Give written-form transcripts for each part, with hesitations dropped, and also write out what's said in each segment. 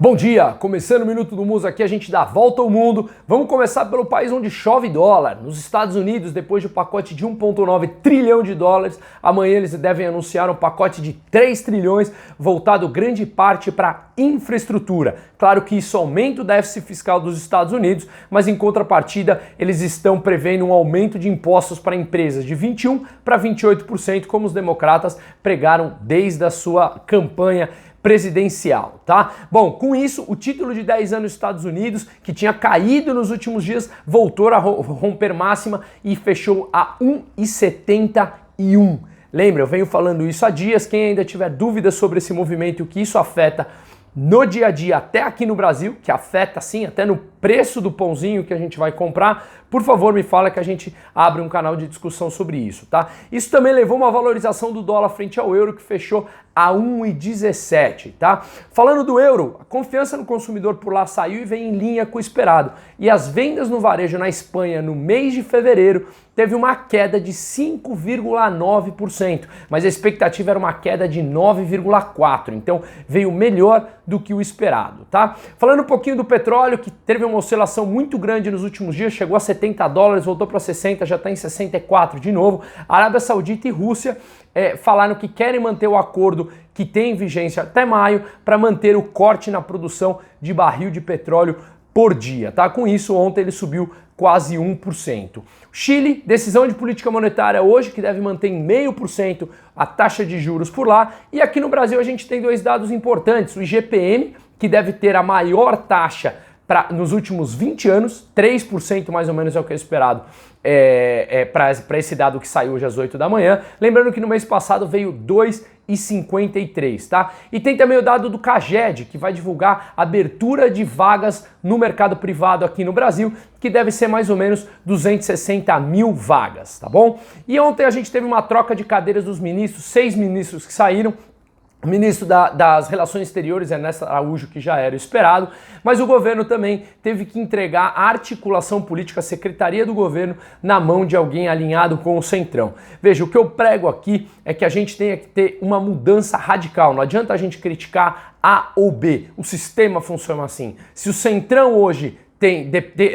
Bom dia! Começando o Minuto do Musa aqui, a gente dá a volta ao mundo. Vamos começar pelo país onde chove dólar. Nos Estados Unidos, depois do pacote de 1,9 trilhão de dólares, amanhã eles devem anunciar um pacote de 3 trilhões, voltado grande parte para infraestrutura. Claro que isso aumenta o déficit fiscal dos Estados Unidos, mas em contrapartida eles estão prevendo um aumento de impostos para empresas de 21% para 28%, como os democratas pregaram desde a sua campanha presidencial, tá? Bom, com isso, o título de 10 anos dos Estados Unidos, que tinha caído nos últimos dias, voltou a romper máxima e fechou a 1,71. Lembra, eu venho falando isso há dias. Quem ainda tiver dúvidas sobre esse movimento e o que isso afeta no dia a dia, até aqui no Brasil, que afeta sim, até no preço do pãozinho que a gente vai comprar, por favor me fala que a gente abre um canal de discussão sobre isso, tá? Isso também levou uma valorização do dólar frente ao euro, que fechou a 1,17, tá? Falando do euro, a confiança no consumidor por lá saiu e vem em linha com o esperado. E as vendas no varejo na Espanha no mês de fevereiro teve uma queda de 5,9%, mas a expectativa era uma queda de 9,4%, então veio melhor do que o esperado, tá? Falando um pouquinho do petróleo, que teve uma oscilação muito grande nos últimos dias, chegou a 70 dólares, voltou para 60, já está em 64 de novo. Arábia Saudita e Rússia falaram que querem manter o acordo que tem vigência até maio para manter o corte na produção de barril de petróleo por dia, tá? Com isso, ontem ele subiu quase 1%. Chile, decisão de política monetária hoje, que deve manter em 0,5% a taxa de juros por lá. E aqui no Brasil a gente tem dois dados importantes. O IGPM, que deve ter a maior taxa nos últimos 20 anos, 3% mais ou menos é o que é esperado para esse dado que saiu hoje às 8 da manhã. Lembrando que no mês passado veio 2,53, tá? E tem também o dado do CAGED, que vai divulgar abertura de vagas no mercado privado aqui no Brasil, que deve ser mais ou menos 260 mil vagas, tá bom? E ontem a gente teve uma troca de cadeiras dos ministros, 6 ministros que saíram. O ministro das Relações Exteriores, Ernesto Araújo, que já era esperado, mas o governo também teve que entregar a articulação política, a secretaria do governo, na mão de alguém alinhado com o Centrão. Veja, o que eu prego aqui é que a gente tenha que ter uma mudança radical. Não adianta a gente criticar A ou B. O sistema funciona assim. Se o Centrão hoje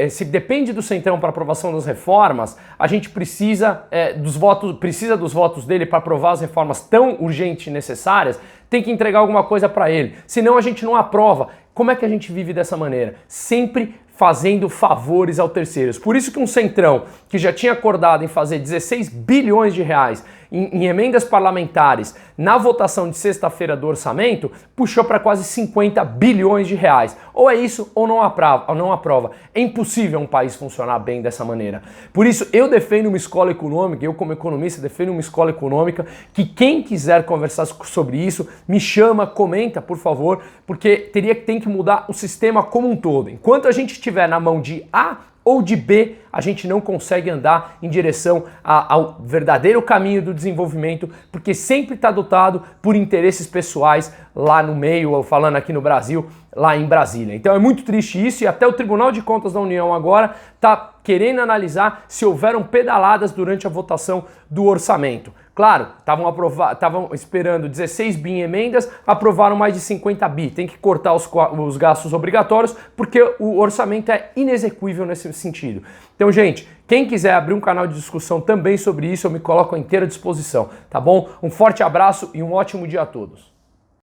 se depende do Centrão para aprovação das reformas, a gente precisa dos votos dele para aprovar as reformas tão urgentes e necessárias, tem que entregar alguma coisa para ele, senão a gente não aprova. Como é que a gente vive dessa maneira? Sempre fazendo favores aos terceiros. Por isso que um Centrão, que já tinha acordado em fazer 16 bilhões de reais em emendas parlamentares na votação de sexta-feira do orçamento, puxou para quase 50 bilhões de reais. Ou é isso ou não aprova. É impossível um país funcionar bem dessa maneira. Por isso eu defendo uma escola econômica, eu como economista defendo uma escola econômica, que quem quiser conversar sobre isso, me chama, comenta, por favor, porque tem que mudar o sistema como um todo. Enquanto a gente estiver na mão de A ou de B, a gente não consegue andar em direção ao verdadeiro caminho do desenvolvimento, porque sempre está dotado por interesses pessoais lá no meio, ou falando aqui no Brasil, lá em Brasília. Então é muito triste isso, e até o Tribunal de Contas da União agora está querendo analisar se houveram pedaladas durante a votação do orçamento. Claro, estavam esperando 16 bi em emendas, aprovaram mais de 50 bi. Tem que cortar os gastos obrigatórios, porque o orçamento é inexequível nesse sentido. Então, gente, quem quiser abrir um canal de discussão também sobre isso, eu me coloco à inteira disposição, tá bom? Um forte abraço e um ótimo dia a todos.